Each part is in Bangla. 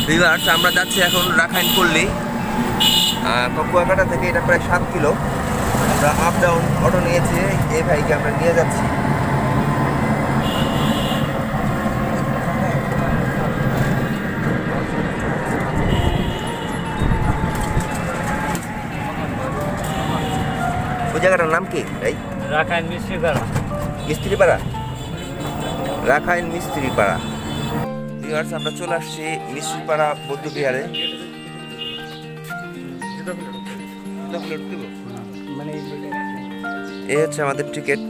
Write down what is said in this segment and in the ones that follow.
ভিউয়ার্স, আমরা যাচ্ছি এখন রাখাইন পল্লী। কুয়াকাটা থেকে এটা প্রায় 7 কিলো। আমরা আপ ডাউন অটো নিয়েছি, এই ভাইকে আমরা নিয়ে যাচ্ছি। ওই জায়গাটার নাম কি ভাই? Rakhine Mistripara. Mistripara, Rakhine Mistripara. Viewers, আমরা চলে আসছি মিস্ত্রিপাড়া বৌদ্ধবিহারে। এই হচ্ছে আমাদের টিকিট।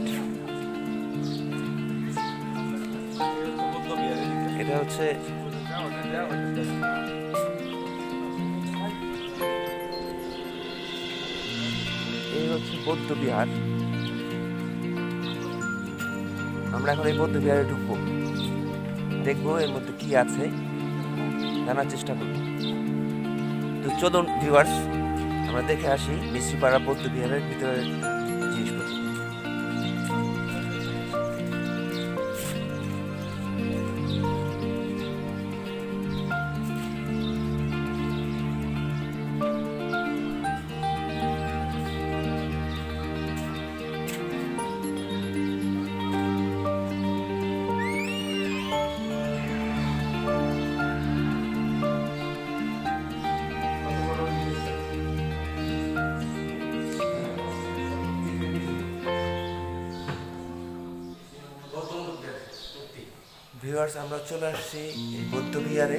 এটা হচ্ছে বৌদ্ধবিহার। আমরা এখন এই বৌদ্ধবিহারে ঢুকবো, দেখবো এর মধ্যে কি আছে, জানার চেষ্টা করবো। তো চলুন ভিউয়ার্স, আমরা দেখে আসি মিস্ত্রিপাড়া বৌদ্ধবিহারের ভিতরে জিনিসপত্র। ভিউয়ার্স, আমরা চলে আসছি বৌদ্ধবিহারে।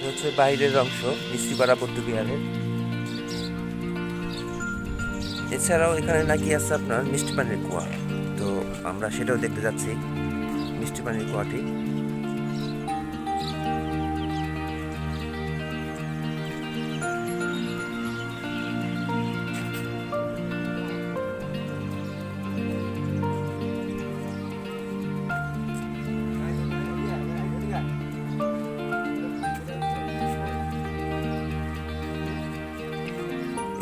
হচ্ছে বাইরের অংশ মিস্ত্রিপাড়া বৌদ্ধবিহারের। এছাড়াও এখানে নাকি আছে আপনার মিষ্টি পানির কুয়া, তো আমরা সেটাও দেখতে যাচ্ছি, মিষ্টি পানির কুয়াটি।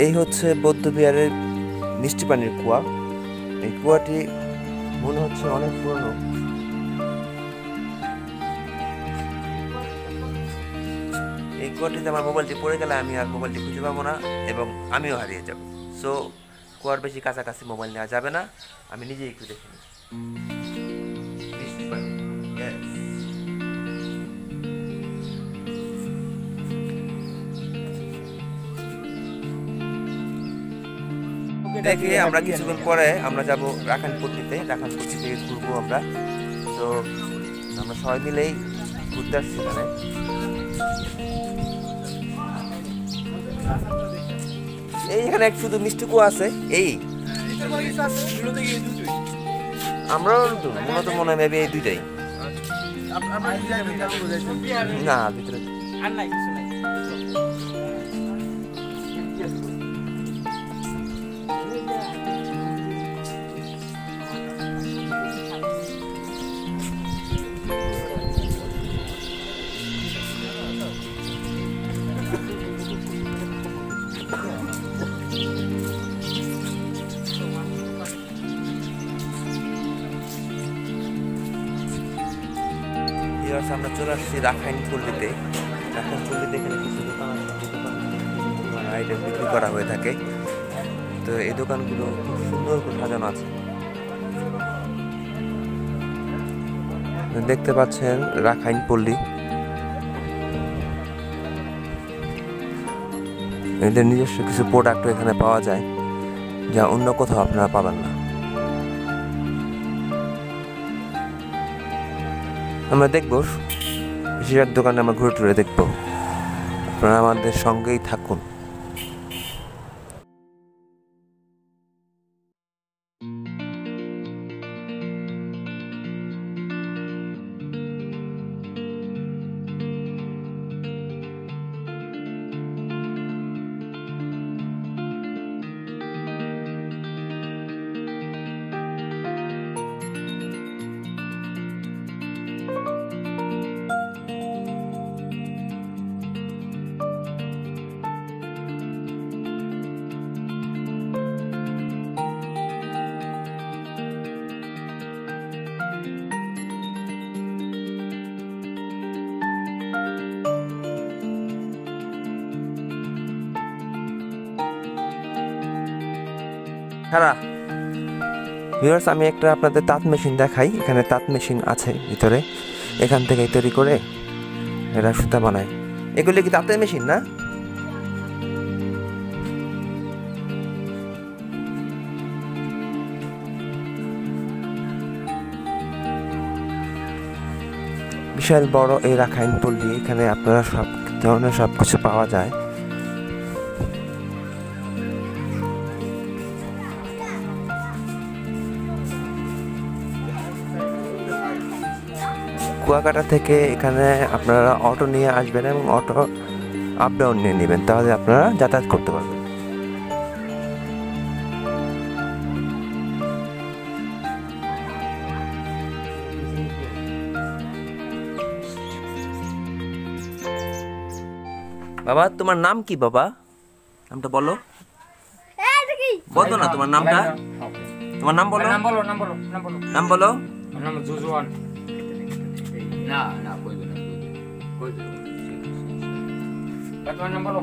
এই হচ্ছে বৌদ্ধবিহারের মিষ্টি পানির কুয়া। এই কুয়াটি মনে হচ্ছে অনেক পুরনো। এই কুয়াটিতে আমার মোবাইলটি পড়ে গেলে আমি আর মোবাইলটি খুঁজে পাবো না এবং আমিও হারিয়ে যাব। সো কুয়ার বেশি কাছাকাছি মোবাইল নেওয়া যাবে না, আমি নিজেই একটু দেখে নিই। দেখে আমরা কিছুক্ষণ পরে আমরা যাব রাখাইনপট্টিতে। রাখাইনপট্টি থেকে ঘুরবো আমরা। তো আমরা সবাই মিলেই ঘুরতে আসছি এখানে। এইখানে শুধু মিষ্টি কুয়া আছে। এই আমরা মূলত মনে হয় মেবি এই দুইটাই না, ভিতরে আমরা চলে আসছি রাখাইনপল্লীতে। রাখাইনপল্লীতে এখানে কিছু দোকান আছে, আইটেম বিক্রি করা হয়ে থাকে। তো এই দোকানগুলো খুব সুন্দর করে সাজানো আছে। দেখতে পাচ্ছেন রাখাইনপল্লী। এদের নিজস্ব কিছু প্রোডাক্ট এখানে পাওয়া যায় যা অন্য কোথাও আপনারা পাবেন না। আমরা দেখব বেশিরভাগ দোকানে আমরা ঘুরে টুরে দেখবো। আপনারা আমাদের সঙ্গেই থাকুন। হ্যাঁ ভিউয়ার্স, আমি একটা আপনাদের তাঁত মেশিন দেখাই। এখানে তাঁত মেশিন আছে ভিতরে, এখান থেকেই তৈরি করে এরা সুতা বানায়। এগুলি কি তাঁতের মেশিন না? বিশাল বড় এই রাখাইন পল্লী, এখানে আপনারা সব ধরনের সব কিছু পাওয়া যায়। কুয়াকাটা থেকে এখানে আপনারা অটো নিয়ে আসবেন এবং অটো আপ ডাউন নিয়ে নেবেন, তাহলে আপনারা যাতায়াত করতে পারবেন। বাবা, তোমার নাম কি বাবা? নামটা বলো। বলো না তোমার নামটা। তোমার নাম বলো। নাম বলো। নাম বলো। নাম জুজুয়ান। না না কইবে না, কইবে। তোমার নাম বলো।